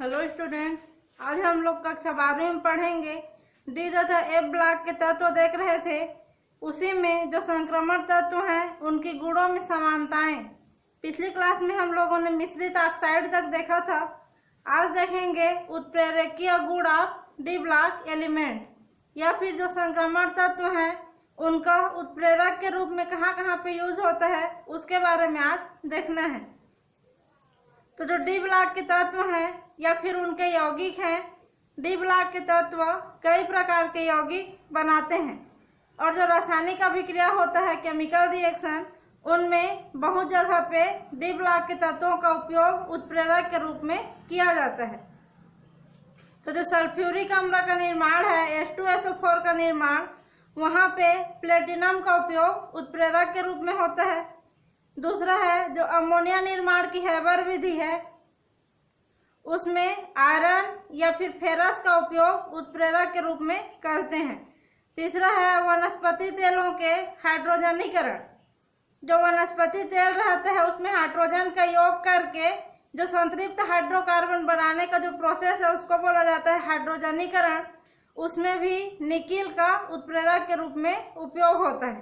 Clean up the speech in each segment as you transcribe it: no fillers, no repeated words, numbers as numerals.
Hello students, आज हम लोग कक्षा 12वीं में पढ़ेंगे डी तथा एफ ब्लॉक के तत्व देख रहे थे। उसी में जो संक्रमण तत्व हैं उनकी गुणों में समानताएं। पिछली क्लास में हम लोगों ने मिश्रित ऑक्साइड तक देखा था। आज देखेंगे उत्प्रेरकीय गुण ऑफ डी ब्लॉक एलिमेंट, या फिर जो संक्रमण तत्व हैं उनका उत्प्रेरक के रूप में कहाँ कहाँ पे यूज होता है उसके बारे में आज देखना है। तो जो डी ब्लॉक के तत्व हैं या फिर उनके यौगिक हैं, डी ब्लॉक के तत्व कई प्रकार के यौगिक बनाते हैं और जो रासायनिक अभिक्रिया होता है केमिकल रिएक्शन, उनमें बहुत जगह पे डी ब्लॉक के तत्वों का उपयोग उत्प्रेरक के रूप में किया जाता है। तो जो सल्फ्यूरिक अम्ल का निर्माण है H2SO4 का निर्माण, वहाँ पे प्लेटिनम का उपयोग उत्प्रेरक के रूप में होता है। दूसरा है जो अमोनिया निर्माण की हैबर विधि है, उसमें आयरन या फिर फेरस का उपयोग उत्प्रेरक के रूप में करते हैं। तीसरा है वनस्पति तेलों के हाइड्रोजनीकरण। जो वनस्पति तेल रहता है उसमें हाइड्रोजन का योग करके जो संतृप्त हाइड्रोकार्बन बनाने का जो प्रोसेस है उसको बोला जाता है हाइड्रोजनीकरण। उसमें भी निकिल का उत्प्रेरक के रूप में उपयोग होता है।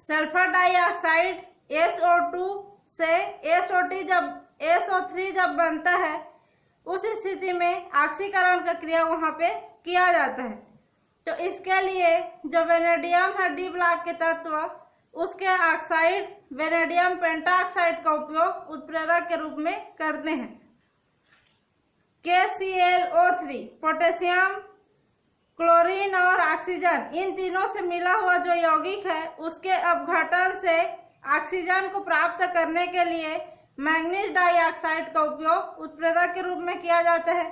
सल्फर डाइऑक्साइड SO2 से SO3 जब बनता है, उस स्थिति में ऑक्सीकरण का क्रिया वहाँ पे किया जाता है। तो इसके लिए जो वेनेडियम है डी ब्लॉक के तत्व, उसके ऑक्साइड वेनेडियम पेंटाऑक्साइड का उपयोग उत्प्रेरक के रूप में करते हैं। KClO3 पोटेशियम, क्लोरीन और ऑक्सीजन, इन तीनों से मिला हुआ जो यौगिक है उसके अपघटन से ऑक्सीजन को प्राप्त करने के लिए मैंगनीज डाइऑक्साइड का उपयोग उत्प्रेरक के रूप में किया जाता है।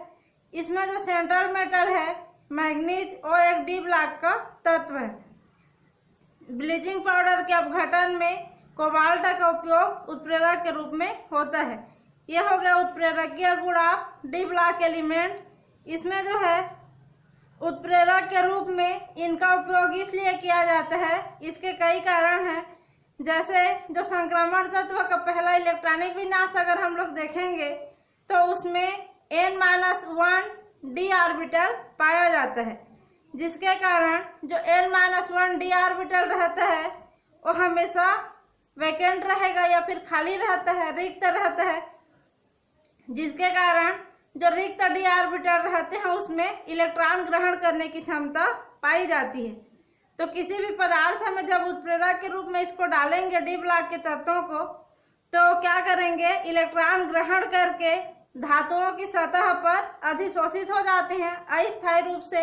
इसमें जो सेंट्रल मेटल है मैंगनीज, वो एक डी ब्लॉक का तत्व है। ब्लीचिंग पाउडर के अपघटन में कोबाल्ट का उपयोग उत्प्रेरक के रूप में होता है। यह हो गया उत्प्रेरकीय गुण ऑफ डी ब्लॉक एलिमेंट। इसमें जो है उत्प्रेरक के रूप में इनका उपयोग इसलिए किया जाता है, इसके कई कारण हैं। जैसे जो संक्रमण तत्व का पहला इलेक्ट्रॉनिक विन्यास अगर हम लोग देखेंगे तो उसमें N-1 d ऑर्बिटल पाया जाता है, जिसके कारण जो N-1 d ऑर्बिटल रहता है वो हमेशा वैकेंट रहेगा या फिर खाली रहता है, रिक्त रहता है, जिसके कारण जो रिक्त डी ऑर्बिटल रहते हैं उसमें इलेक्ट्रॉन ग्रहण करने की क्षमता पाई जाती है। तो किसी भी पदार्थ में जब उत्प्रेरक के रूप में इसको डालेंगे डी ब्लॉक के तत्वों को, तो क्या करेंगे, इलेक्ट्रॉन ग्रहण करके धातुओं की सतह पर अधिशोषित हो जाते हैं अस्थायी रूप से।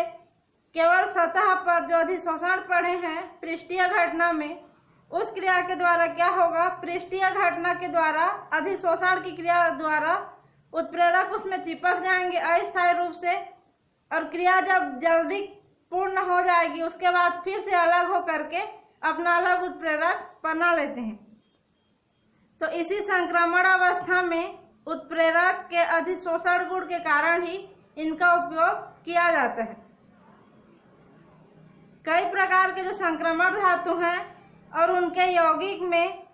केवल सतह पर जो अधिशोषण पड़े हैं पृष्ठीय घटना में, उस क्रिया के द्वारा क्या होगा, पृष्ठीय घटना के द्वारा अधिशोषण की क्रिया द्वारा उत्प्रेरक उसमें चिपक जाएंगे अस्थायी रूप से, और क्रिया जब जल्दी पूर्ण हो जाएगी उसके बाद फिर से अलग हो करके अपना अलग उत्प्रेरक बना लेते हैं। तो इसी संक्रमण अवस्था में उत्प्रेरक के अधिशोषण गुण के कारण ही इनका उपयोग किया जाता है। कई प्रकार के जो संक्रमण धातु हैं और उनके यौगिक में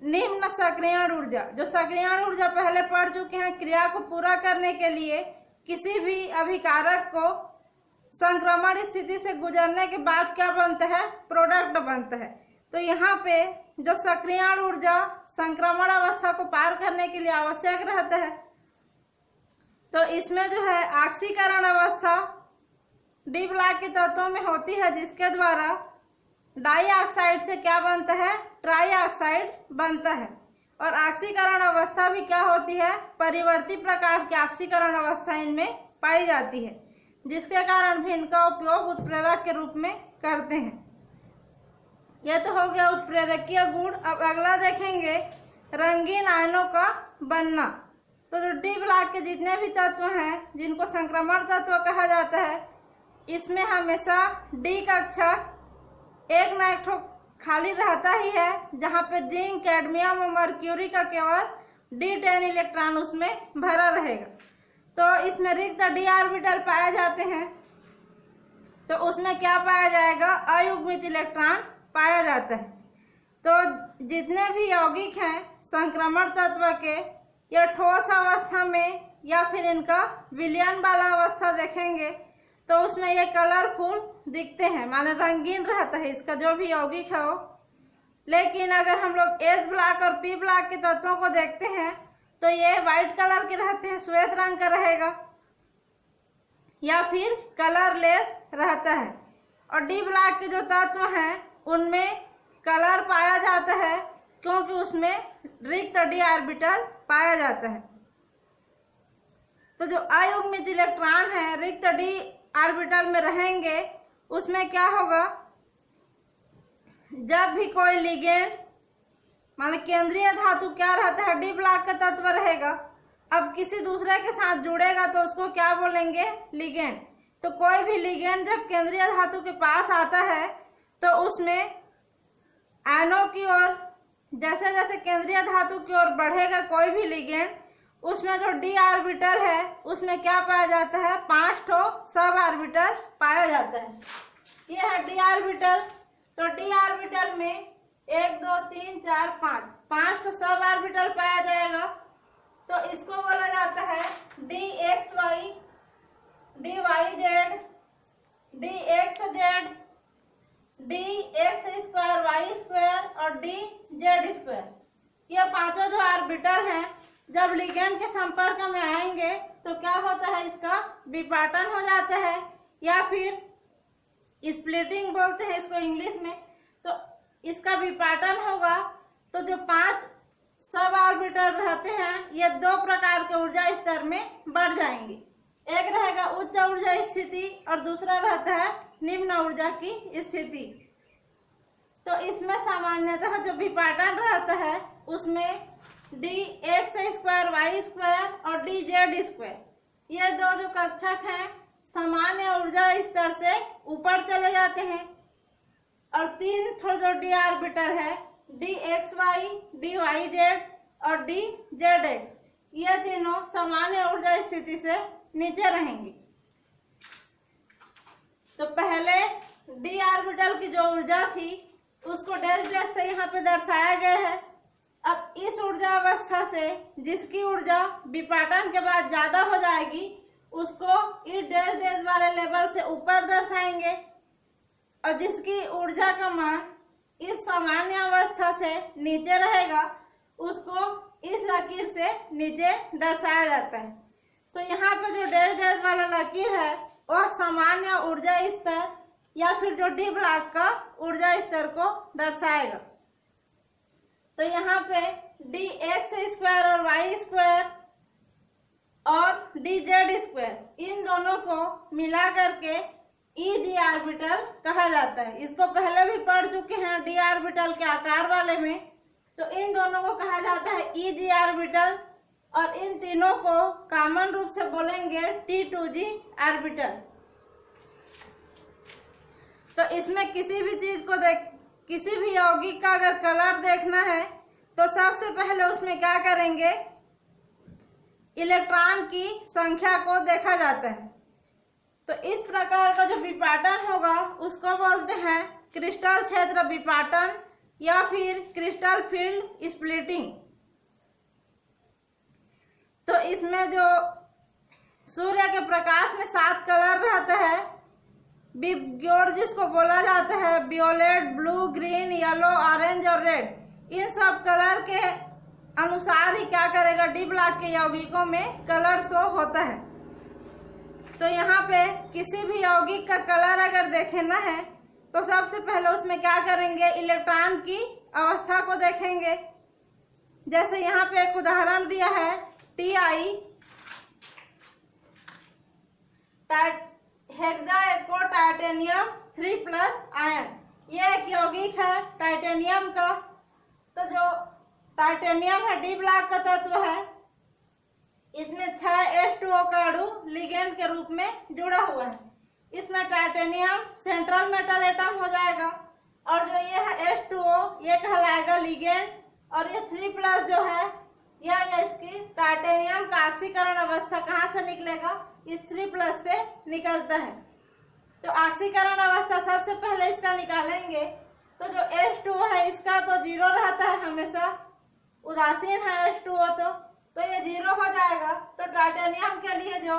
निम्न सक्रियण ऊर्जा, जो सक्रियण ऊर्जा पहले पढ़ चुके हैं, क्रिया को पूरा करने के लिए किसी भी अभिकारक को संक्रमण स्थिति से गुजरने के बाद क्या बनता है, प्रोडक्ट बनता है। तो यहाँ पे जो सक्रियण ऊर्जा संक्रमण अवस्था को पार करने के लिए आवश्यक रहता है, तो इसमें जो है ऑक्सीकरण अवस्था डी ब्लॉक के तत्वों में होती है, जिसके द्वारा डाइऑक्साइड से क्या बनता है, ट्राइऑक्साइड बनता है। और ऑक्सीकरण अवस्था भी क्या होती है, परिवर्ती प्रकार की ऑक्सीकरण अवस्था इनमें पाई जाती है, जिसके कारण भी इनका उपयोग उत्प्रेरक के रूप में करते हैं। यह तो हो गया उत्प्रेरकीय गुण। अब अगला देखेंगे रंगीन आयनों का बनना। तो जो डी ब्लॉक के जितने भी तत्व हैं जिनको संक्रमण तत्व कहा जाता है, इसमें हमेशा डी कक्षक एक न एक ठो खाली रहता ही है, जहाँ पे जिंक, कैडमियम और मर्क्यूरी का केवल D10 इलेक्ट्रॉन उसमें भरा रहेगा। तो इसमें रिक्त डी ऑर्बिटल पाए जाते हैं, तो उसमें क्या पाया जाएगा, अयुग्मित इलेक्ट्रॉन पाया जाता है। तो जितने भी यौगिक हैं संक्रमण तत्व के, यह ठोस अवस्था में या फिर इनका विलयन वाला अवस्था देखेंगे तो उसमें ये कलरफुल दिखते हैं, माने रंगीन रहता है इसका जो भी यौगिक है वो। लेकिन अगर हम लोग एच ब्लॉक और पी ब्लॉक के तत्वों को देखते हैं तो ये वाइट कलर के रहते हैं, श्वेत रंग का रहेगा या फिर कलरलेस रहता है। और डी ब्लॉक के जो तत्व हैं उनमें कलर पाया जाता है क्योंकि उसमें रिक्त डी ऑर्बिटल पाया जाता है। तो जो अयुग्मित इलेक्ट्रॉन है रिक्त डी ऑर्बिटल में रहेंगे उसमें क्या होगा, जब भी कोई लिगेंड मान केंद्रीय धातु क्या रहता है, डी ब्लॉक का तत्व रहेगा, अब किसी दूसरे के साथ जुड़ेगा तो उसको क्या बोलेंगे, लिगेंड। तो कोई भी लिगेंड जब केंद्रीय धातु के पास आता है तो उसमें आयनों की ओर जैसे जैसे केंद्रीय धातु की ओर बढ़ेगा कोई भी लिगेंड, उसमें जो डी ऑर्बिटल है उसमें क्या पाया जाता है, 5 ठो सब ऑर्बिटल पाया जाता है। ये है डी ऑर्बिटल। तो डी ऑर्बिटल में 1 2 3 4 5 ठो सब ऑर्बिटल पाया जाएगा। तो इसको बोला जाता है D X Y, D Y Z, D X Z, D X square Y square और डी जेड स्क्वायर। ये पांचों जो ऑर्बिटल हैं जब लिगेंड के संपर्क में आएंगे तो क्या होता है, इसका विपाटन हो जाता है या फिर स्प्लिटिंग बोलते हैं इसको इंग्लिश में। तो इसका विपाटन होगा तो जो 5 सब ऑर्बिटल रहते हैं ये 2 प्रकार के ऊर्जा स्तर में बढ़ जाएंगे। एक रहेगा उच्च ऊर्जा स्थिति और दूसरा रहता है निम्न ऊर्जा की स्थिति। तो इसमें सामान्यतः जो विपाटन रहता है उसमें D X square Y square और डी जेड स्क्वायर, ये 2 जो कक्षक हैं सामान्य ऊर्जा स्तर से ऊपर चले जाते हैं। और 3 ठो जो डी ऑर्बिटल है, D X Y, D Y Z और डी जेड एक्स, ये तीनों सामान्य ऊर्जा स्थिति से नीचे रहेंगे। तो पहले डी ऑर्बिटल की जो ऊर्जा थी उसको डैश डैश से यहाँ पे दर्शाया गया है। अब इस ऊर्जा अवस्था से जिसकी ऊर्जा विपाटन के बाद ज्यादा हो जाएगी उसको इस डैश डैश वाले लेवल से ऊपर दर्शाएंगे और जिसकी ऊर्जा का मान इस सामान्य अवस्था से नीचे रहेगा उसको इस लकीर से नीचे दर्शाया जाता है। तो यहाँ पे जो डैश डैश वाला लकीर है वह सामान्य ऊर्जा स्तर या फिर जो डी ब्लॉक का ऊर्जा स्तर को दर्शाएगा। तो यहाँ पे डी एक्स स्क्वायर और वाई स्क्वायर और डी जेड स्क्वायर इन दोनों को मिला करके ई डी ऑर्बिटल कहा जाता है। इसको पहले भी पढ़ चुके हैं डी ऑर्बिटल के आकार वाले में। तो इन दोनों को कहा जाता है ई जी ऑर्बिटल और इन तीनों को कॉमन रूप से बोलेंगे T2G ऑर्बिटल। तो इसमें किसी भी चीज को किसी भी यौगिक का अगर कलर देखना है तो सबसे पहले उसमें क्या करेंगे, इलेक्ट्रॉन की संख्या को देखा जाता है। तो इस प्रकार का जो विपाटन होगा उसको बोलते हैं क्रिस्टल क्षेत्र विपाटन या फिर क्रिस्टल फील्ड स्प्लिटिंग। तो इसमें जो सूर्य के प्रकाश में 7 कलर रहता है, विबग्योर जिसको बोला जाता है, violet, blue, green, yellow, orange और रेड, इन सब कलर के अनुसार ही क्या करेगा, डी ब्लॉक के यौगिकों में कलर शो होता है। तो यहाँ पे किसी भी यौगिक का कलर अगर देखना है तो सबसे पहले उसमें क्या करेंगे, इलेक्ट्रॉन की अवस्था को देखेंगे। जैसे यहाँ पे एक उदाहरण दिया है Ti हेक्सा एको टाइटेनियम 3+ आयन, ये एक यौगिक है टाइटेनियम का। तो जो टाइटेनियम है डी ब्लॉक का तत्व है, इसमें 6 H2O का अणु लिगेंड के रूप में जुड़ा हुआ है। इसमें टाइटेनियम सेंट्रल मेटल एटम हो जाएगा और जो ये है H2O ये कहलाएगा लिगेंड और ये 3+ जो है यह इसकी टाइटेनियम का ऑक्सीकरण अवस्था कहाँ से निकलेगा, इस 3+ से निकलता है। तो ऑक्सीकरण अवस्था सबसे पहले इसका निकालेंगे। तो जो H2O है इसका तो 0 रहता है, हमेशा उदासीन है H2O। तो तो ये 0 हो जाएगा। तो टाइटेनियम के लिए जो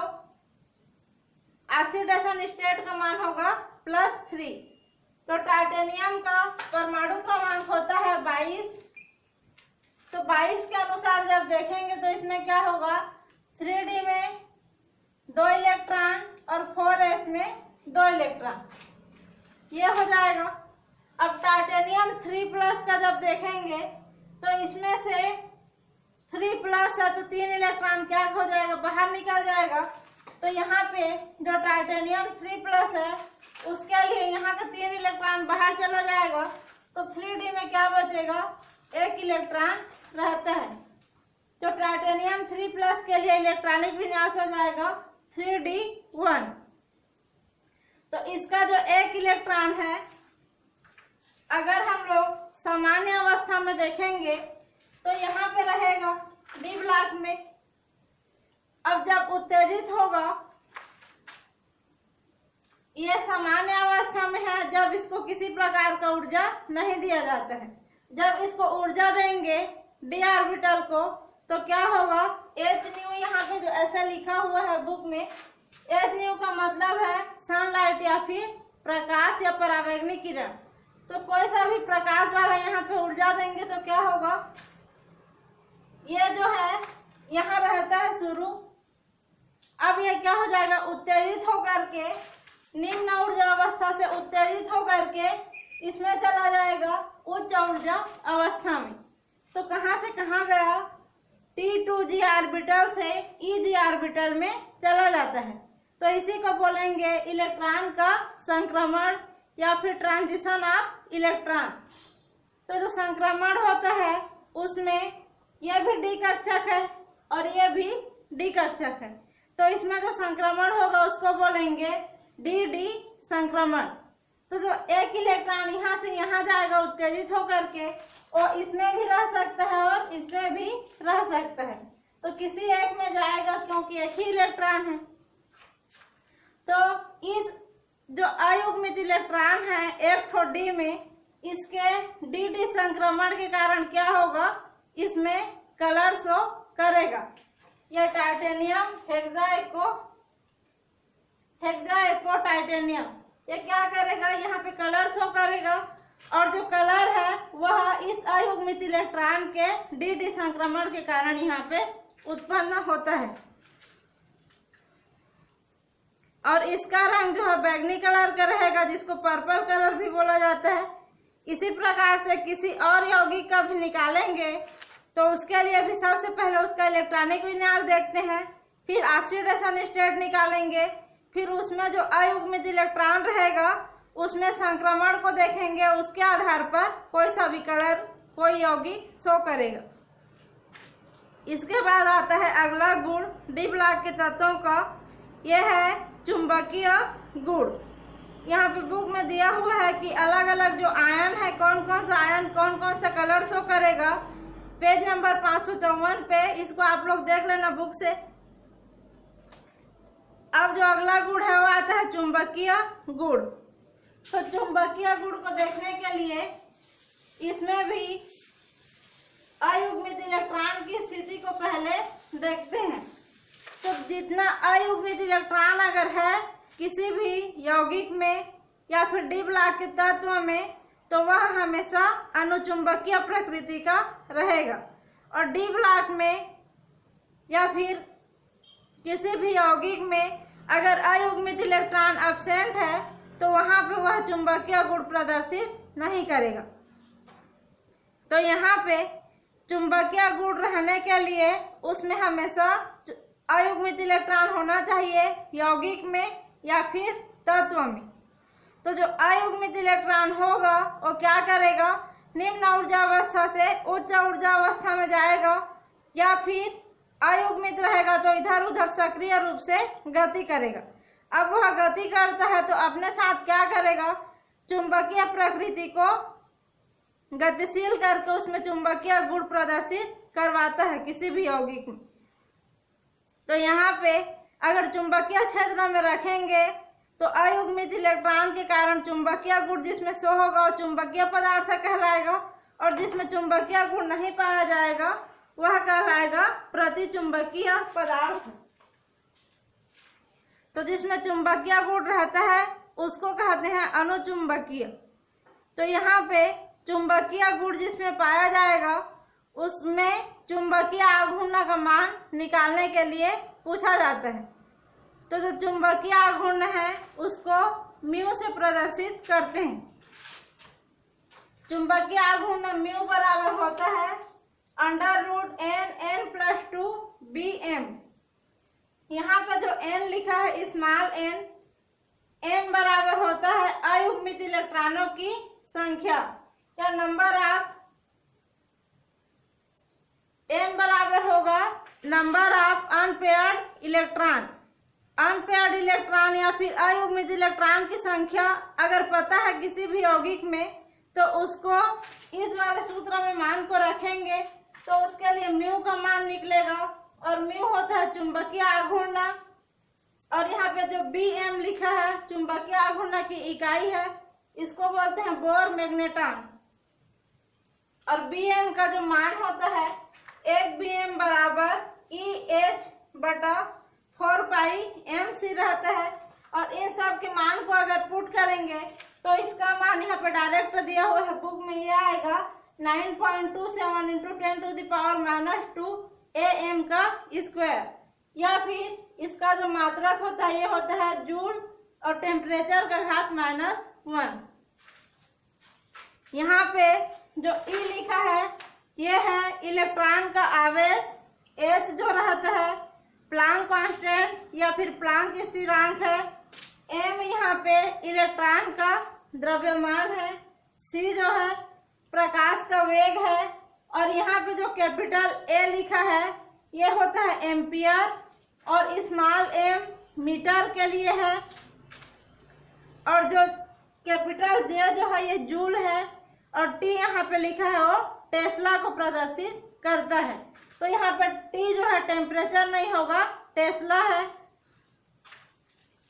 ऑक्सीडेशन स्टेट का मान होगा +3। तो टाइटेनियम का परमाणु क्रमांक होता है 22। तो 22 के अनुसार जब देखेंगे तो इसमें क्या होगा, 3D में 2 इलेक्ट्रॉन और 4s में 2 इलेक्ट्रॉन, ये हो जाएगा। अब टाइटेनियम 3+ का जब देखेंगे तो इसमें से 3+ है तो 3 इलेक्ट्रॉन क्या हो जाएगा, बाहर निकल जाएगा। तो यहाँ पे जो टाइटेनियम 3+ है उसके लिए यहाँ का 3 इलेक्ट्रॉन बाहर चला जाएगा। तो 3D में क्या बचेगा, 1 इलेक्ट्रॉन रहता है। तो टाइटेनियम 3+ के लिए इलेक्ट्रॉनिक विन्यास हो जाएगा 3D1। तो इसका जो 1 इलेक्ट्रॉन है, अगर हम लोग सामान्य अवस्था में देखेंगे तो यहाँ पे रहेगा डी ब्लॉक में। अब जब उत्तेजित होगा, ये सामान्य अवस्था में है जब इसको किसी प्रकार का ऊर्जा नहीं दिया जाता है। जब इसको ऊर्जा देंगे डी ऑर्बिटल को तो क्या होगा, hν, यहाँ पे जो ऐसा लिखा हुआ है बुक में, hν का मतलब है सनलाइट या फिर प्रकाश या परावैंगनिक किरण। तो कोई सा भी प्रकाश वाला यहाँ पे ऊर्जा देंगे तो क्या होगा, ये जो है यहाँ रहता है शुरू। अब ये क्या हो जाएगा, उत्तेजित होकर के निम्न ऊर्जा अवस्था से उत्तेजित होकर के इसमें चला जाएगा उच्च ऊर्जा अवस्था में। तो कहाँ से कहाँ गया, T2g ऑर्बिटल से Eg ऑर्बिटल में चला जाता है। तो इसी को बोलेंगे इलेक्ट्रॉन का संक्रमण या फिर ट्रांजिशन ऑफ इलेक्ट्रॉन। तो जो संक्रमण होता है उसमें यह भी डी कक्षक है और यह भी डी कक्षक है। तो इसमें जो संक्रमण होगा उसको बोलेंगे डी संक्रमण। तो जो 1 इलेक्ट्रॉन यहाँ से यहाँ जाएगा उत्तेजित होकर के, और इसमें भी रह सकता है और इसमें भी रह सकता है। तो किसी एक में जाएगा क्योंकि एक ही इलेक्ट्रॉन है। तो इस जो अयुग्मित इलेक्ट्रॉन है एक ठो डी में, इसके डी संक्रमण के कारण क्या होगा, इसमें कलर शो करेगा। यह टाइटेनियम हेक्सा टाइटेनियम, ये क्या करेगा, यहाँ पे कलर शो करेगा। और जो कलर है वह इस अयुग्मित इलेक्ट्रॉन के डी संक्रमण के कारण यहाँ पे उत्पन्न होता है। और इसका रंग जो है बैगनी कलर का रहेगा, जिसको पर्पल कलर भी बोला जाता है। इसी प्रकार से किसी और यौगिक का भी निकालेंगे तो उसके लिए भी सबसे पहले उसका इलेक्ट्रॉनिक विन्यास देखते हैं, फिर ऑक्सीडेशन स्टेट निकालेंगे, फिर उसमें जो अयुग्मित इलेक्ट्रॉन रहेगा उसमें संक्रमण को देखेंगे। उसके आधार पर कोई सा भी कलर कोई यौगिक शो करेगा। इसके बाद आता है अगला गुण डी ब्लॉक के तत्वों का, यह है चुंबकीय गुण। यहाँ पे बुक में दिया हुआ है कि अलग अलग जो आयन है, कौन कौन सा आयन कौन कौन सा कलर शो करेगा। पेज नंबर 554 पे इसको आप लोग देख लेना बुक से। अब जो अगला गुण है वो आता है चुंबकीय गुण। तो चुंबकीय गुण को देखने के लिए इसमें भी अयुग्मित इलेक्ट्रॉन की स्थिति को पहले देखते हैं। तो जितना अयुग्मित इलेक्ट्रॉन अगर है किसी भी यौगिक में या फिर डी ब्लॉक के तत्व में, तो वह हमेशा अनुचुंबकीय प्रकृति का रहेगा। और डी ब्लॉक में या फिर किसी भी यौगिक में अगर अयुग्मित इलेक्ट्रॉन एब्सेंट है तो वहाँ पे वह चुंबकीय गुण प्रदर्शित नहीं करेगा। तो यहाँ पे चुंबकीय गुण रहने के लिए उसमें हमेशा अयुग्मित इलेक्ट्रॉन होना चाहिए यौगिक में या फिर तत्व में। तो जो अयुग्मित इलेक्ट्रॉन होगा वो क्या करेगा, निम्न ऊर्जा अवस्था से उच्च ऊर्जा अवस्था में जाएगा, या फिर अयुग्मित रहेगा तो इधर उधर सक्रिय रूप से गति करेगा। अब वह गति करता है तो अपने साथ क्या करेगा, चुंबकीय प्रकृति को गतिशील करके उसमें चुंबकीय गुण प्रदर्शित करवाता है किसी भी यौगिक में। तो यहाँ पे अगर चुंबकीय क्षेत्र में रखेंगे तो अयुग्मित इलेक्ट्रॉन के कारण चुंबकीय गुण जिसमें शो होगा वो चुंबकीय पदार्थ कहलाएगा, और जिसमें चुंबकीय गुण नहीं पाया जाएगा वह कहलाएगा प्रतिचुंबकीय पदार्थ। तो जिसमें चुंबकीय गुण रहता है उसको कहते हैं अनुचुंबकीय। तो यहाँ पे चुंबकीय गुण जिसमें पाया जाएगा उसमें चुंबकीय आघूर्ण का मान निकालने के लिए पूछा जाता है। तो जो चुंबकीय आघूर्ण है उसको म्यू से प्रदर्शित करते हैं। चुंबकीय आघूर्ण म्यू बराबर होता है √n+2 bm। यहाँ पे जो n लिखा है स्मॉल n बराबर होता है अयुग्मित इलेक्ट्रॉनों की संख्या या नंबर ऑफ n बराबर होगा number of unpaired electron. Unpaired electron या फिर अयुग्मित इलेक्ट्रॉन की संख्या अगर पता है किसी भी यौगिक में तो उसको इस वाले सूत्र में मान को रखेंगे तो उसके लिए म्यू का मान निकलेगा और म्यू होता है चुंबकीय आघूर्ण। और यहाँ पे जो bm लिखा है चुंबकीय आघूर्ण की इकाई है, इसको बोलते हैं बोर मैग्नेटॉन। और bm का जो मान होता है 1 bm बराबर EH/4πmc रहता है। और इन सब के मान को अगर पुट करेंगे तो इसका मान यहाँ पे डायरेक्ट दिया हुआ है बुक में, ये आएगा 9.27 × 10⁻² am का स्क्वायर। या फिर इसका जो मात्रक होता है ये होता है जूल और टेम्परेचर का घात -1। यहाँ पे जो E लिखा है ये है इलेक्ट्रॉन का आवेश, H जो रहता है प्लांक कांस्टेंट या फिर प्लांक स्थिरांक है, M यहाँ पे इलेक्ट्रॉन का द्रव्यमान है, C जो है प्रकाश का वेग है। और यहाँ पे जो कैपिटल A लिखा है ये होता है एम्पियर और स्मॉल m मीटर के लिए है। और जो कैपिटल J जो है ये जूल है और T यहाँ पे लिखा है वो टेस्ला को प्रदर्शित करता है। तो यहाँ पे T जो है टेम्परेचर नहीं होगा, टेस्ला है।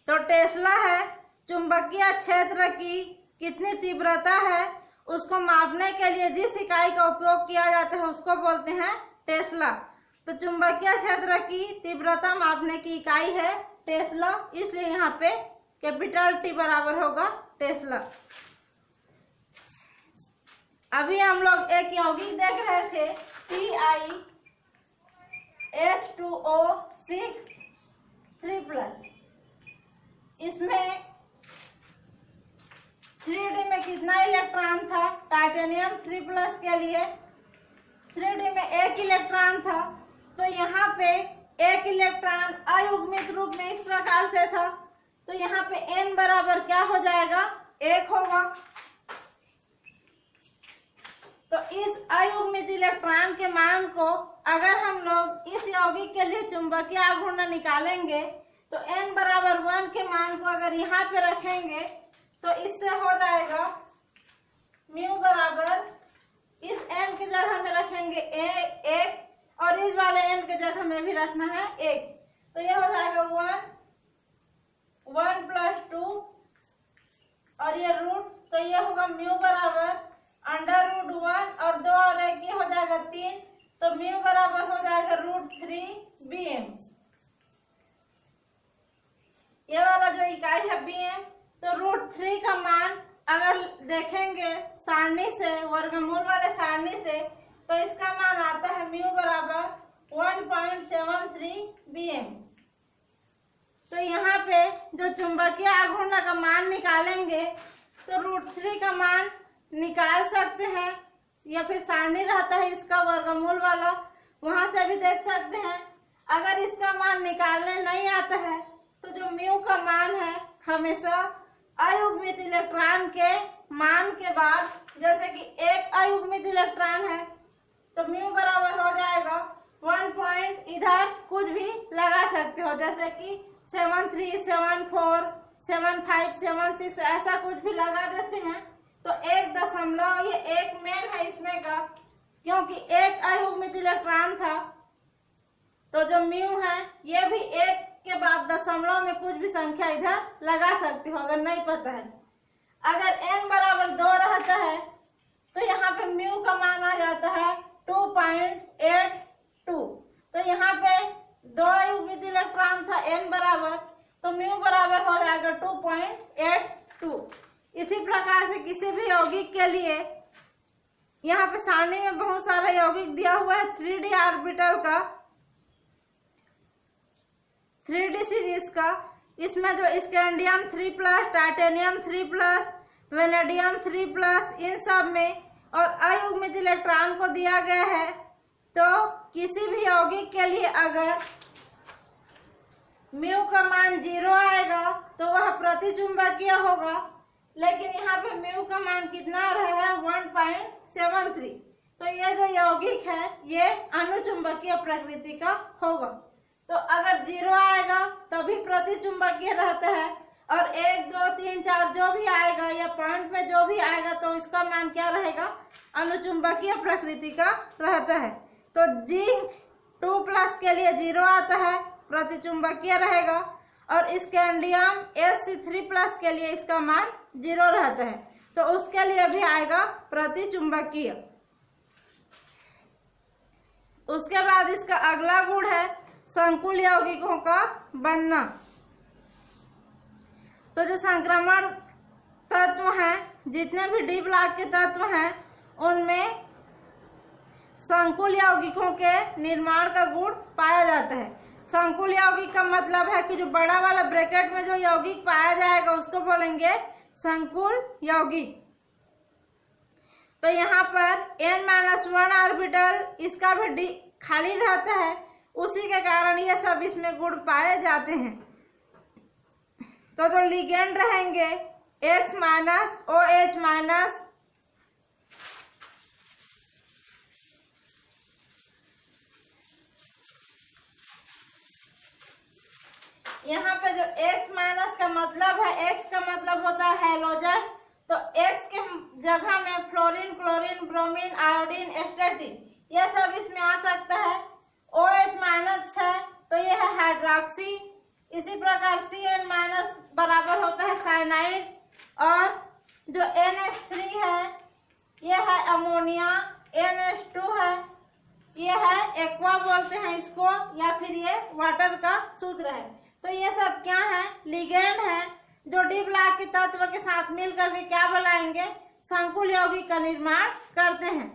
तो टेस्ला है चुंबकीय क्षेत्र की कितनी तीव्रता है उसको मापने के लिए जिस इकाई का उपयोग किया जाता है उसको बोलते हैं टेस्ला। तो चुंबकीय क्षेत्र की तीव्रता मापने की इकाई है टेस्ला, इसलिए यहाँ पे कैपिटल T बराबर होगा टेस्ला। अभी हम लोग एक यौगिक देख रहे थे TiH2O6 इसमें 3D में कितना इलेक्ट्रॉन था? टाइटेनियम 3+ के लिए 3D में 1 इलेक्ट्रॉन था। तो यहाँ पे 1 इलेक्ट्रॉन अयुग्मित रूप में इस प्रकार से था, तो यहाँ पे n बराबर क्या हो जाएगा? 1 होगा। तो इस अयुग्मित इलेक्ट्रॉन के मान को अगर हम लोग इस यौगिक के लिए चुंबकीय आघूर्ण निकालेंगे तो n बराबर 1 के मान को अगर यहाँ पे रखेंगे तो इससे हो जाएगा म्यू बराबर, इस n की जगह में रखेंगे 1 और इस वाले n की जगह में भी रखना है 1। तो ये हो जाएगा 1 + 2 और ये रूट, तो ये होगा म्यू बराबर √1 और 2 और 1 ये हो जाएगा 3। तो म्यू बराबर हो जाएगा √3 bm। ये वाला जो इकाई है bm, तो √3 का मान अगर देखेंगे सारणी से, वर्गमूल वाले सारणी से, तो इसका मान आता है म्यू बराबर 1.73 bm। तो यहाँ पे जो चुंबकीय आघूर्ण का मान निकालेंगे तो √3 का मान निकाल सकते हैं या फिर सारणी रहता है इसका वर्गमूल वाला, वहां से भी देख सकते हैं। अगर इसका मान निकालने नहीं आता है तो जो म्यू का मान है हमेशा अयुग्मित इलेक्ट्रॉन के मान के बाद, जैसे कि 1 अयुग्मित इलेक्ट्रॉन है तो म्यू बराबर हो जाएगा 1 पॉइंट इधर कुछ भी लगा सकते हो, जैसे कि 73, 74, 75, 76 ऐसा कुछ भी लगा देते हैं। तो 1 ये 1 मेन है इसमें का, क्योंकि 1 अयुग्मित इलेक्ट्रॉन था। तो जो म्यू है ये भी 1 के बाद दशमलव में कुछ भी संख्या इधर लगा सकती हो अगर नहीं पता है। अगर n बराबर 2 रहता है तो यहाँ पे म्यू का मान आ जाता है 2 युग्मित इलेक्ट्रॉन था n बराबर, तो म्यू बराबर हो जाएगा 2.82। इसी प्रकार से किसी भी यौगिक के लिए यहाँ पे सारणी में बहुत सारा यौगिक दिया हुआ है 3d ऑर्बिटल का, 3d सीरीज का। इसमें जो स्कैंडियम 3+, टाइटेनियम 3+, वेनेडियम 3+, इन सब में और अयुग्मित इलेक्ट्रॉन को दिया गया है। तो किसी भी यौगिक के लिए अगर म्यू का मान 0 आएगा तो वह प्रतिचुंबकीय होगा, लेकिन यहाँ पे म्यू का मान कितना आ रहा है 1.73। तो ये जो यौगिक है ये अनुचुंबकीय प्रकृति का होगा। तो अगर 0 आएगा तभी प्रतिचुंबकीय रहता है, और 1, 2, 3, 4 जो भी आएगा या पॉइंट में जो भी आएगा तो इसका मान क्या रहेगा, अनुचुंबकीय प्रकृति का रहता है। तो जिंक 2+ के लिए 0 आता है, प्रतिचुंबकीय रहेगा, और स्कैंडियम Sc3+ के लिए इसका मान 0 रहता है, तो उसके लिए भी आएगा प्रतिचुंबकीय। उसके बाद इसका अगला गुण है संकुल यौगिकों का बनना। तो जो संक्रमण तत्व हैं, जितने भी डी ब्लॉक के तत्व हैं, उनमें संकुल यौगिकों के निर्माण का गुण पाया जाता है। संकुल यौगिक का मतलब है कि जो बड़ा वाला ब्रैकेट में जो यौगिक पाया जाएगा उसको बोलेंगे संकुल यौगिक। तो यहाँ पर n-1 ऑर्बिटल इसका भी डी खाली रहता है, उसी के कारण ये सब इसमें गुण पाए जाते हैं। तो जो लिगेंड रहेंगे X-, OH-, यहाँ पे जो X- का मतलब है, X का मतलब होता है हैलोजन, तो X के जगह में फ्लोरीन, क्लोरीन, ब्रोमीन, आयोडीन, एस्टेटिन यह सब इसमें आ सकता है। OH- है तो यह है हाइड्रोक्सी। इसी प्रकार Cn- बराबर होता है साइनाइड, और जो NH3 है यह है अमोनिया, NH2 है यह है एक्वा बोलते हैं इसको, या फिर ये वाटर का सूत्र है। तो ये सब क्या है, लिगेंड है, जो डी ब्लॉक के तत्व के साथ मिल करके क्या बनाएंगे, संकुल यौगिक का निर्माण करते हैं।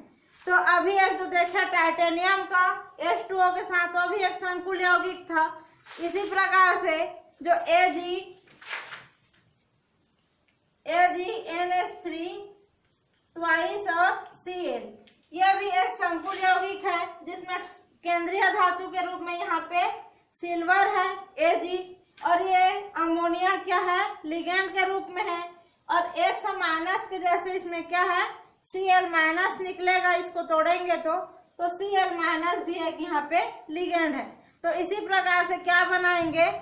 तो अभी एक जो देखा टाइटेनियम का H2O के साथ, वो भी एक संकुल यौगिक था। इसी प्रकार से जो AgNH3 ट्वाइस और Cl, यह भी एक संकुल यौगिक है, जिसमें केंद्रीय धातु के रूप में यहाँ पे सिल्वर है Ag, और ये अमोनिया क्या है, लिगेंड के रूप में है, और X- के जैसे इसमें क्या है, Cl- निकलेगा, इसको तोड़ेंगे तो Cl- भी है कि यहाँ पे लिगेंड है। तो इसी प्रकार से क्या बनाएंगे,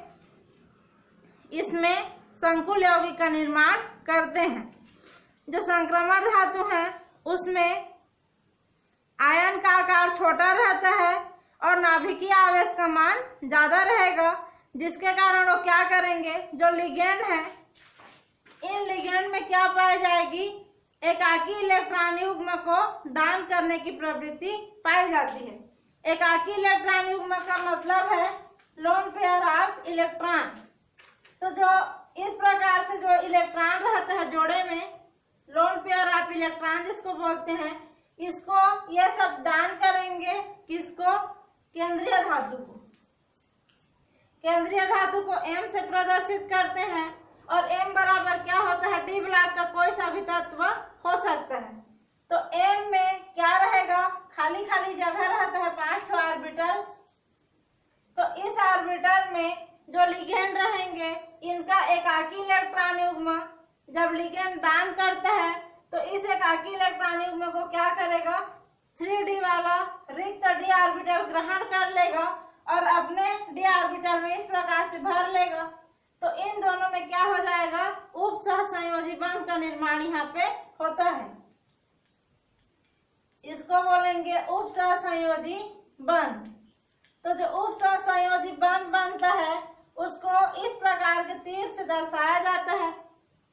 इसमें संकुल यौगिक का निर्माण करते हैं। जो संक्रमण धातु है उसमें आयन का आकार छोटा रहता है और नाभिकीय आवेश का मान ज्यादा रहेगा, जिसके कारण वो क्या करेंगे, जो लिगेंड है, इन लिगेंड में क्या पाई जाएगी, एकाकी इलेक्ट्रॉन युग्म को दान करने की प्रवृत्ति पाई जाती है। एकाकी इलेक्ट्रॉन युग्म का मतलब है लोन पेयर ऑफ इलेक्ट्रॉन। तो जो इस प्रकार से जो इलेक्ट्रॉन रहता है जोड़े में, लोन पेयर ऑफ इलेक्ट्रॉन जिसको बोलते हैं, इसको ये सब दान करेंगे, किसको, केंद्रीय धातु को। केंद्रीय धातु को M से प्रदर्शित करते हैं, और M बराबर क्या होता है, डी ब्लॉक का कोई सा भी तत्व हो सकता है। तो M में क्या रहेगा, खाली खाली जगह रहता है 5 ऑर्बिटल। तो इस ऑर्बिटल में जो लिगेंड रहेंगे, इनका एकाकी इलेक्ट्रॉन युग्म जब लिगेंड दान करता है तो इस एकाकी इलेक्ट्रॉन युग्म को क्या करेगा, 3d वाला रिक्त d ऑर्बिटल ग्रहण कर लेगा और अपने d ऑर्बिटल में इस प्रकार से भर लेगा। तो इन दोनों में क्या हो जाएगा, उप सहसंयोजी बंध का निर्माण यहाँ पे होता है। इसको बोलेंगे उप सहसंयोजी बंध। तो जो उप सहसंयोजी बंध बनता है उसको इस प्रकार के तीर से दर्शाया जाता है।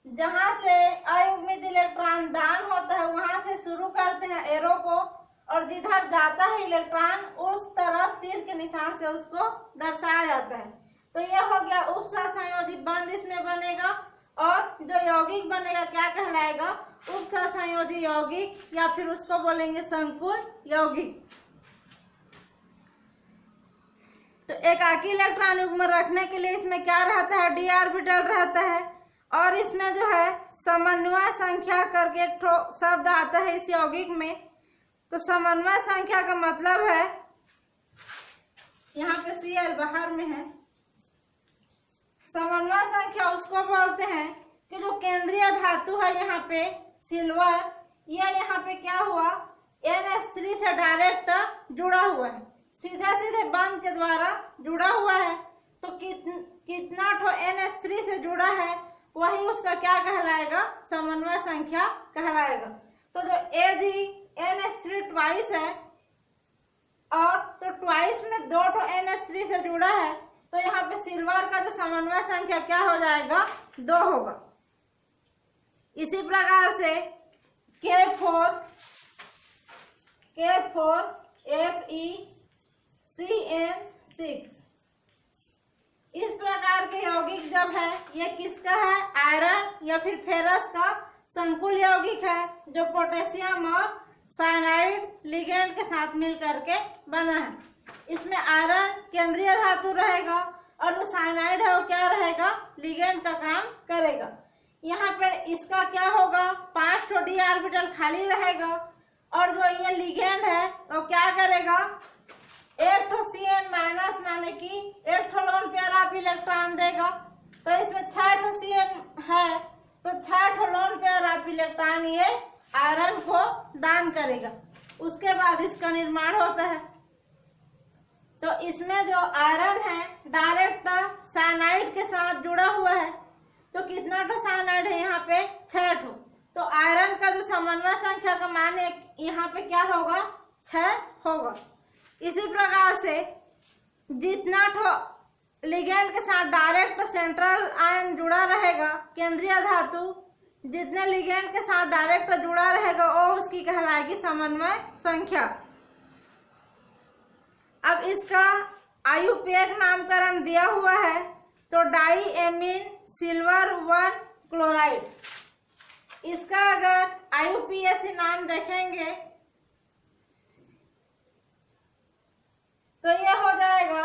जहां से अयुग्मित इलेक्ट्रॉन दान होता है वहां से शुरू करते हैं एरो को, और जिधर जाता है इलेक्ट्रॉन उस तरफ तीर के निशान से उसको दर्शाया जाता है। तो ये हो गया उपसहसंयोजी बंध इसमें बनेगा, और जो यौगिक बनेगा क्या कहलाएगा, उपसहसंयोजी यौगिक, या फिर उसको बोलेंगे संकुल यौगिक। तो एकाकी इलेक्ट्रॉन युग्म रखने के लिए इसमें क्या रहता है, डी ऑर्बिटल रहता है, और इसमें जो है समन्वय संख्या करके एक शब्द आता है इस यौगिक में। तो समन्वय संख्या का मतलब है, यहाँ पे Cl बाहर में है, समन्वय संख्या उसको बोलते हैं कि जो केंद्रीय धातु है यहाँ पे सिल्वर, ये यहाँ पे क्या हुआ, NH3 से डायरेक्ट जुड़ा हुआ है, सीधे सीधे बंध के द्वारा जुड़ा हुआ है। तो कितना ठो NH3 से जुड़ा है वही उसका क्या कहलाएगा, समन्वय संख्या कहलाएगा। तो जो Ag NH3 ट्वाइस है, और तो ट्वाइस में 2 ठो NH3 से जुड़ा है, तो यहाँ पे सिल्वर का जो समन्वय संख्या क्या हो जाएगा, 2 होगा। इसी प्रकार से K4 FeCN6, इस प्रकार के यौगिक जब है, ये किसका है, आयरन या फिर फेरस का संकुल यौगिक है, जो पोटेशियम और साइनाइड लिगेंड के साथ मिल करके बना है। इसमें आयरन केंद्रीय धातु रहेगा, और जो साइनाइड है वो क्या रहेगा, लिगेंड का काम करेगा। यहाँ पर इसका क्या होगा, 5 ठो डी ऑर्बिटल खाली रहेगा, और जो ये लिगेंड है वो क्या करेगा, 1 ठो Cn माइनस माने कि 1 ठो लोन पेयर ऑफ इलेक्ट्रॉन देगा। तो इसमें 6 ठो Cn है, तो 6 ठो लोन पेयर ऑफ इलेक्ट्रॉन ये आयरन को दान करेगा। उसके बाद इसका निर्माण होता है। तो इसमें जो आयरन है डायरेक्ट साइनाइड के साथ जुड़ा हुआ है, तो कितना ठो साइनाइड है यहाँ पे, 6 ठो। तो आयरन का जो समन्वय संख्या का मान यहाँ पे क्या होगा, 6 होगा। इसी प्रकार से जितना ठो लिगेंड के साथ डायरेक्ट सेंट्रल आयन जुड़ा रहेगा, केंद्रीय धातु जितने लिगेंड के साथ डायरेक्ट जुड़ा रहेगा वो उसकी कहलाएगी समन्वय संख्या। अब इसका आयुपेक नामकरण दिया हुआ है, तो डाई एमीन सिल्वर 1 क्लोराइड, इसका अगर आयुपीएसी नाम देखेंगे तो ये हो जाएगा,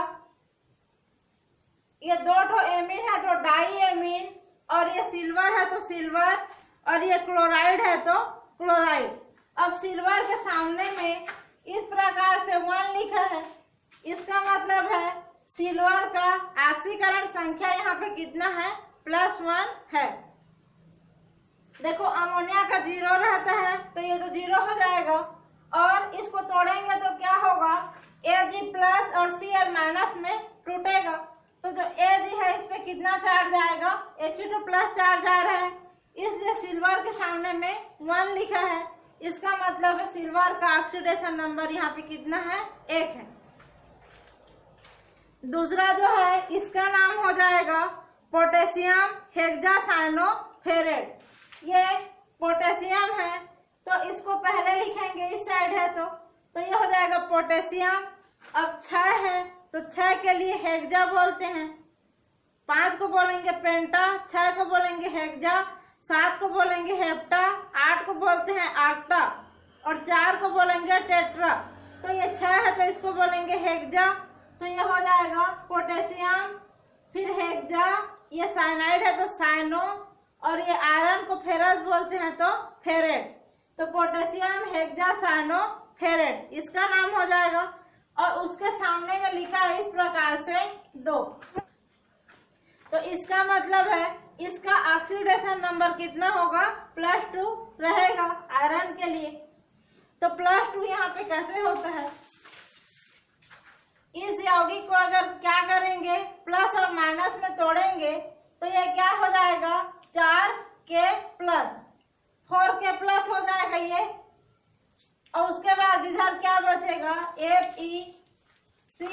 ये 2 ठो एमीन है तो डाई एमीन, और ये सिल्वर है तो सिल्वर, और ये क्लोराइड है तो क्लोराइड। अब सिल्वर के सामने में इस प्रकार से 1 लिखा है, इसका मतलब है सिल्वर का ऑक्सीकरण संख्या यहाँ पे कितना है, +1 है। देखो अमोनिया का 0 रहता है, तो ये तो 0 हो जाएगा, और इसको तोड़ेंगे तो क्या होगा, Ag+ और Cl- में टूटेगा। तो जो Ag है इस पे कितना चार्ज आएगा, Ag2+ चार्ज आ रहा है, इसलिए सिल्वर के सामने में 1 लिखा है। इसका मतलब है सिल्वर का ऑक्सीडेशन नंबर यहाँ पे कितना है, 1 है। दूसरा जो है इसका नाम हो जाएगा पोटेशियम हेक्सासाइनोफेरेट। ये पोटेशियम है तो इसको पहले लिखेंगे, इस साइड है तो ये हो जाएगा पोटेशियम। अब 6 है तो 6 के लिए हेक्सा बोलते हैं, 5 को बोलेंगे पेंटा, 6 को बोलेंगे हेक्सा, 7 को बोलेंगे हेप्टा, 8 को बोलते हैं आक्टा, और 4 को बोलेंगे टेट्रा। तो ये 6 है तो इसको बोलेंगे हेक्सा, तो ये हो जाएगा पोटेशियम, फिर हेक्सा, ये साइनाइड है तो साइनो, और ये आयरन को फेरस बोलते हैं तो फेरेट। तो पोटेशियम हेक्सासाइनोफेरेट इसका नाम हो जाएगा, और उसके सामने में लिखा है इस प्रकार से 2। तो इसका मतलब है इसका ऑक्सीडेशन नंबर कितना होगा, +2 रहेगा आयरन के लिए। तो +2 यहाँ पे कैसे होता है, इस यौगिक को अगर क्या करेंगे, प्लस और माइनस में तोड़ेंगे तो ये क्या हो जाएगा, 4K+, 4K+ हो जाएगा ये। और उसके बाद इधर क्या बचेगा, FeCN6,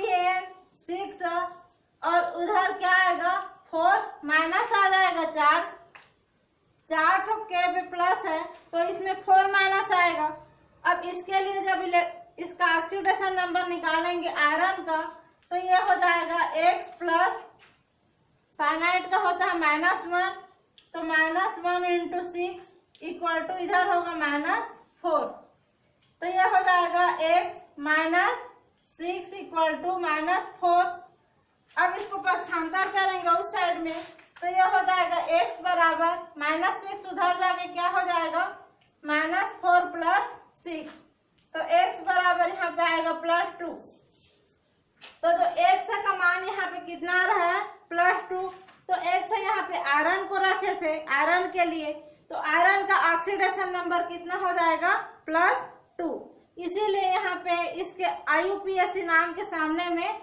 और उधर क्या आएगा, 4 माइनस आ जाएगा, 4 तो K पे प्लस है तो इसमें 4 माइनस आएगा। अब इसके लिए जब इसका ऑक्सीडेशन नंबर निकालेंगे आयरन का, तो ये हो जाएगा X प्लस साइनाइड का होता है -1, तो -1 × 6 इक्वल टू इधर होगा -4, तो ये हो जाएगा X - 6 इक्वल टू -4। अब इसको पक्षांतर करेंगे उस साइड में, तो ये हो जाएगा X बराबर -6 उधर जाके क्या हो जाएगा -4 + 6, तो X बराबर यहाँ पे आएगा +2। तो जो X का मान यहाँ पे कितना आ रहा है +2, तो X यहाँ पे आयरन को रखे थे आयरन के लिए, तो आयरन का ऑक्सीडेशन नंबर कितना हो जाएगा +2। इसीलिए यहाँ पे इसके IUPAC नाम के सामने में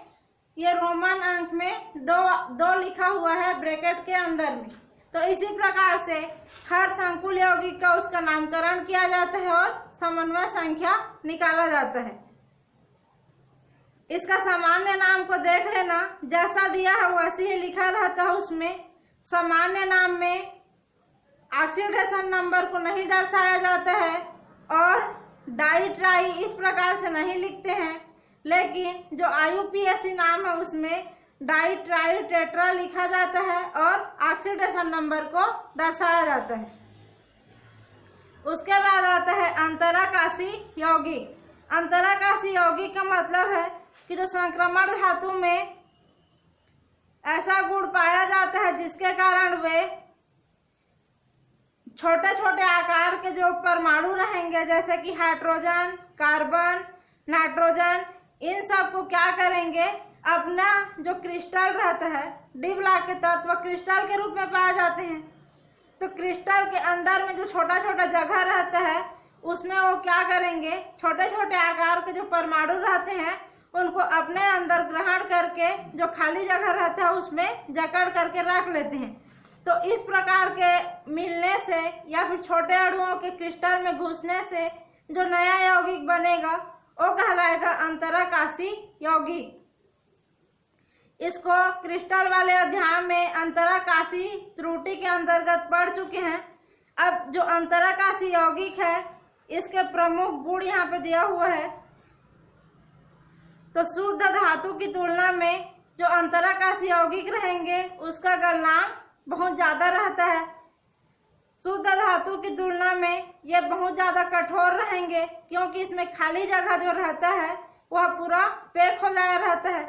ये रोमन अंक में दो लिखा हुआ है ब्रैकेट के अंदर में। तो इसी प्रकार से हर संकुल यौगिक का उसका नामकरण किया जाता है और समन्वय संख्या निकाला जाता है। इसका सामान्य नाम को देख लेना, जैसा दिया है वैसे ही लिखा रहता है उसमें। सामान्य नाम में ऑक्सीडेशन नंबर को नहीं दर्शाया जाता है और डाई ट्राई इस प्रकार से नहीं लिखते हैं, लेकिन जो IUPAC नाम है उसमें डाई ट्राई टेट्रा लिखा जाता है और ऑक्सीडेशन नंबर को दर्शाया जाता है। उसके बाद आता है अंतराकाशी यौगिक। अंतराकाशी यौगिक का मतलब है कि जो संक्रमण धातु में ऐसा गुण पाया जाता है जिसके कारण वे छोटे छोटे आकार के जो परमाणु रहेंगे, जैसे कि हाइड्रोजन, कार्बन, नाइट्रोजन, इन सब को क्या करेंगे, अपना जो क्रिस्टल रहता है, डी ब्लॉक के तत्व क्रिस्टल के रूप में पाए जाते हैं। तो क्रिस्टल के अंदर में जो छोटा छोटा जगह रहता है उसमें वो क्या करेंगे, छोटे छोटे आकार के जो परमाणु रहते हैं उनको अपने अंदर ग्रहण करके जो खाली जगह रहता है उसमें जकड़ करके रख लेते हैं। तो इस प्रकार के मिलने से या फिर छोटे अणुओं के क्रिस्टल में घुसने से जो नया यौगिक बनेगा वो कहलाएगा अंतराकाशी यौगिक। इसको क्रिस्टल वाले अध्याय में अंतराकाशी त्रुटि के अंतर्गत पढ़ चुके हैं। अब जो अंतराकाशी यौगिक है इसके प्रमुख गुण यहाँ पे दिया हुआ है। तो शुद्ध धातु की तुलना में जो अंतराकाशी यौगिक रहेंगे उसका गलनांक बहुत ज़्यादा रहता है। शुद्ध धातु की तुलना में ये बहुत ज़्यादा कठोर रहेंगे, क्योंकि इसमें खाली जगह जो रहता है वह पूरा पैक हो जाया रहता है।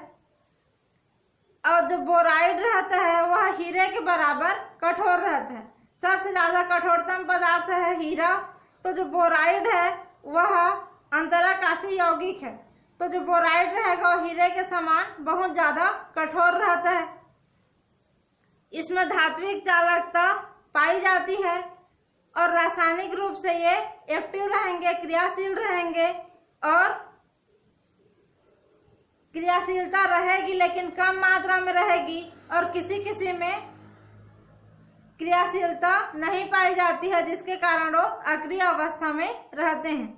और जो बोराइड रहता है वह हीरे के बराबर कठोर रहता है। सबसे ज़्यादा कठोरतम पदार्थ है हीरा, तो जो बोराइड है वह अंतराकाशी यौगिक है। तो जो बोराइड रहेगा वह हीरे के समान बहुत ज़्यादा कठोर रहता है। इसमें धात्विक चालकता पाई जाती है और रासायनिक रूप से ये एक्टिव रहेंगे, क्रियाशील रहेंगे, और क्रियाशीलता रहेगी लेकिन कम मात्रा में रहेगी, और किसी किसी में क्रियाशीलता नहीं पाई जाती है जिसके कारण वो अक्रिय अवस्था में रहते हैं।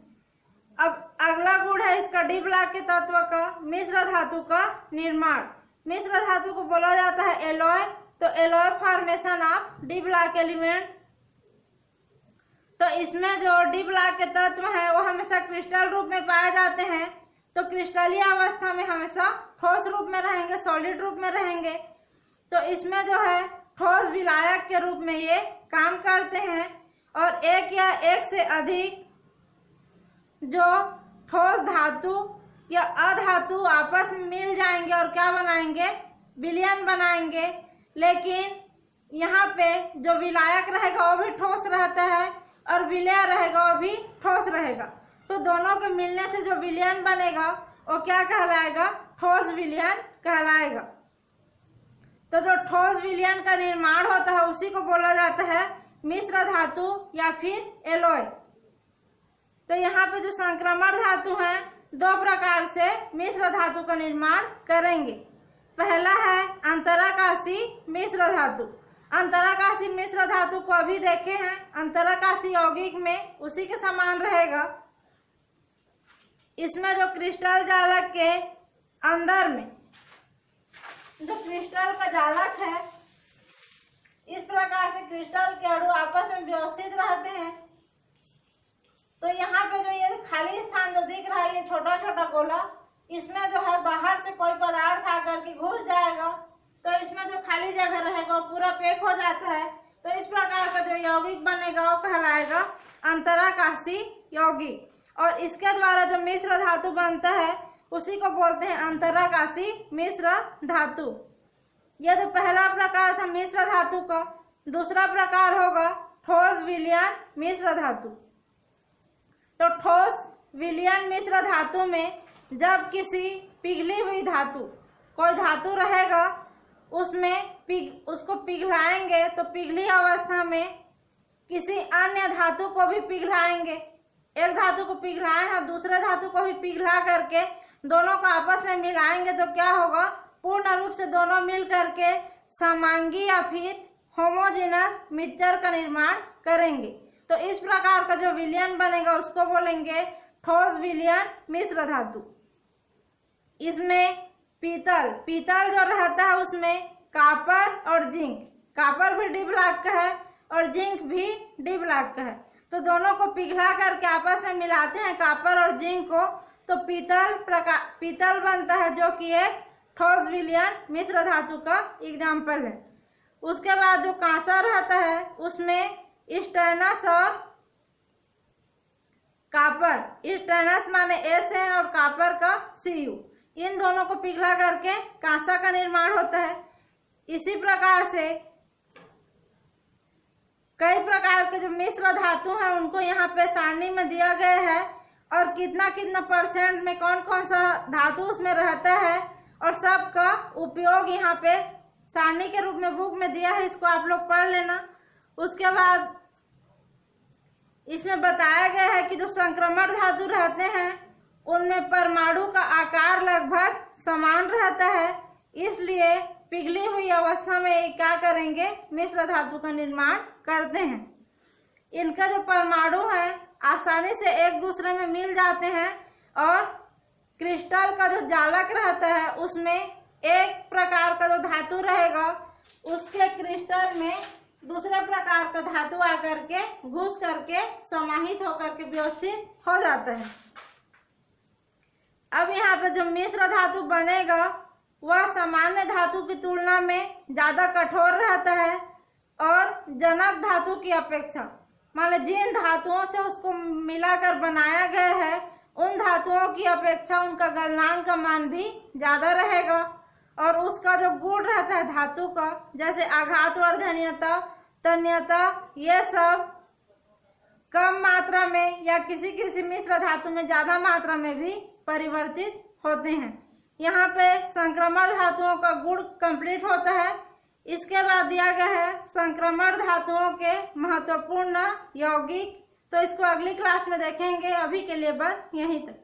अब अगला गुण है इसका डी ब्लॉक के तत्व का मिश्र धातु का निर्माण। मिश्र धातु को बोला जाता है एलॉय। तो alloy formation of D block element. तो इसमें जो डी ब्लॉक के तत्व हैं वो हमेशा क्रिस्टल रूप में पाए जाते हैं। तो क्रिस्टलीय अवस्था में हमेशा ठोस रूप में रहेंगे, सॉलिड रूप में रहेंगे। तो इसमें जो है ठोस विलायक के रूप में ये काम करते हैं, और एक या एक से अधिक जो ठोस धातु या अधातु आपस में मिल जाएंगे और क्या बनाएंगे, विलयन बनाएंगे। लेकिन यहाँ पे जो विलायक रहेगा वो भी ठोस रहता है और विलय रहेगा वो भी ठोस रहेगा। तो दोनों के मिलने से जो विलयन बनेगा वो क्या कहलाएगा, ठोस विलयन कहलाएगा। तो जो ठोस विलयन का निर्माण होता है उसी को बोला जाता है मिश्र धातु या फिर एलॉय। तो यहाँ पे जो संक्रमण धातु हैं दो प्रकार से मिश्र धातु का निर्माण करेंगे। पहला है अंतराकाशी मिश्र धातु। अंतराकाशी मिश्र धातु को अभी देखे हैं, अंतराकाशी यौगिक में उसी के समान रहेगा। इसमें जो क्रिस्टल जालक के अंदर में जो क्रिस्टल का जालक है, इस प्रकार से क्रिस्टल के अणु आपस में व्यवस्थित रहते हैं। तो यहाँ पे जो ये खाली स्थान जो दिख रहा है, ये छोटा छोटा गोला, इसमें जो है बाहर से कोई पदार्थ आकर के घुस जाएगा, तो इसमें जो खाली जगह रहेगा वो पूरा पैक हो जाता है। तो इस प्रकार का जो यौगिक बनेगा वो कहलाएगा अंतराकाशी यौगिक। और इसके द्वारा जो मिश्र धातु बनता है उसी को बोलते हैं अंतराकाशी मिश्र धातु। यह जो पहला प्रकार था मिश्र धातु का, दूसरा प्रकार होगा ठोस विलयन मिश्र धातु। तो ठोस विलयन मिश्र धातु में जब किसी पिघली हुई धातु, कोई धातु रहेगा उसमें उसको पिघलाएंगे, तो पिघली अवस्था में किसी अन्य धातु को भी पिघलाएंगे। एक धातु को पिघलाएं और दूसरे धातु को भी पिघला करके दोनों को आपस में मिलाएंगे, तो क्या होगा, पूर्ण रूप से दोनों मिल करके समांगी या फिर होमोजेनस मिक्सचर का निर्माण करेंगे। तो इस प्रकार का जो विलयन बनेगा उसको बोलेंगे ठोस विलयन मिश्र धातु। इसमें पीतल जो रहता है उसमें कॉपर और जिंक, कॉपर भी डी ब्लॉक का है और जिंक भी डी ब्लॉक का है, तो दोनों को पिघला करके आपस में मिलाते हैं कॉपर और जिंक को, तो पीतल बनता है, जो कि एक ठोस विलयन मिश्र धातु का एग्जाम्पल है। उसके बाद जो कांसा रहता है उसमें स्टेनस और कॉपर, स्टेनस माने SN और कॉपर का Cu, इन दोनों को पिघला करके कांसा का निर्माण होता है। इसी प्रकार से कई प्रकार के जो मिश्र धातु हैं उनको यहाँ पे सारणी में दिया गया है, और कितना कितना % में कौन कौन सा धातु उसमें रहता है, और सबका उपयोग यहाँ पे सारणी के रूप में बुक में दिया है, इसको आप लोग पढ़ लेना। उसके बाद इसमें बताया गया है कि जो संक्रमण धातु रहते हैं उनमें परमाणु का आकार लगभग समान रहता है, इसलिए पिघली हुई अवस्था में क्या करेंगे, मिश्र धातु का निर्माण करते हैं। इनका जो परमाणु है आसानी से एक दूसरे में मिल जाते हैं, और क्रिस्टल का जो जालक रहता है उसमें एक प्रकार का जो धातु रहेगा उसके क्रिस्टल में दूसरे प्रकार का धातु आकर के घुस करके समाहित होकर के व्यवस्थित हो जाता है। अब यहाँ पे जो मिश्र धातु बनेगा वह सामान्य धातु की तुलना में ज़्यादा कठोर रहता है, और जनक धातु की अपेक्षा, मान लो जिन धातुओं से उसको मिलाकर बनाया गया है उन धातुओं की अपेक्षा उनका गलनांक का मान भी ज़्यादा रहेगा, और उसका जो गुण रहता है धातु का, जैसे आघातवर्धनीयता, तन्यता, ये सब कम मात्रा में या किसी किसी मिश्र धातु में ज़्यादा मात्रा में भी परिवर्तित होते हैं। यहाँ पे संक्रमण धातुओं का गुण कंप्लीट होता है। इसके बाद दिया गया है संक्रमण धातुओं के महत्वपूर्ण यौगिक, तो इसको अगली क्लास में देखेंगे। अभी के लिए बस यहीं तक।